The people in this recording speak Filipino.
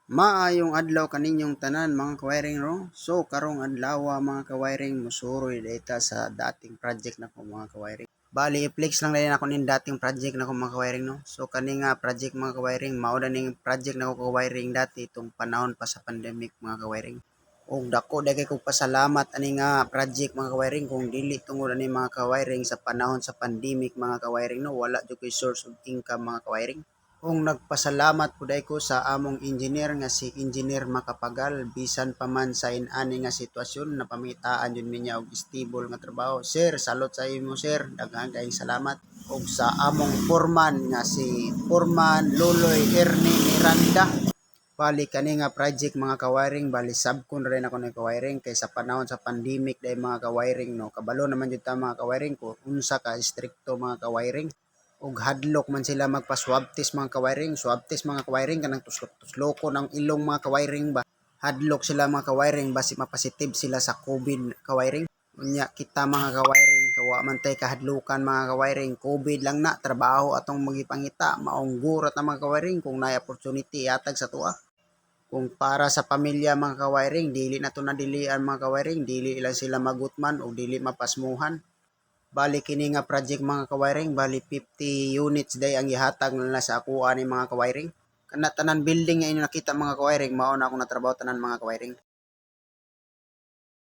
Maayong adlaw kaninyong tanan mga kawiring ro. So karong adlaw mga kawiring musuroy data sa dating project nako mga kawiring. Bali i-flex lang din ako ning dating project nako mga kawiring no. So kani nga project mga kawiring mao na ning project nako kawiring dati itong panahon pa sa pandemic mga kawiring. Og dako dagay kog pasalamat ani nga project mga kawiring kung dili tungod ani mga kawiring sa panahon sa pandemic mga kawiring no wala jud koy source of income mga kawiring. Kung nagpasalamat puday ko sa among engineer nga si Engineer Makapagal bisan pa man sa inani nga sitwasyon napamitaan jud niya og stable nga trabaho. Sir, salot sa imo sir. Daghang kayong salamat. Og sa among foreman nga si Foreman Loloy Ernie Miranda. Bali kani nga project mga kawiring bali sabkon rin ako ng kawiring kay sa panahon sa pandemic dahil mga kawiring no kabalo naman jud ta mga kawiring ko unsa ka stricto mga kawiring ug hadlok man sila magpa-swab test mga kawiring, swab test mga kawiring kanang tuslok-tusloko ng ilong mga kawiring ba. Hadlok sila mga kawiring basi mapositive sila sa COVID kawiring. Unya kita mga kawiring kawa man tay kahadlukan mga kawiring, COVID lang na trabaho atong magipangita, maong gurat na mga kawiring kung naay opportunity atag sa tuwa. Kung para sa pamilya mga kawiring, dili na to nadilian mga kawiring, dili lang sila magutman o dili mapasmuhan. Bali kini nga project mga kawiring, bali 50 units day ang gihatag nila sa akuha ni mga kawiring. Kana tanan building nga inyo nakita mga kawiring, mao na akong natrabaho tanan mga kawiring.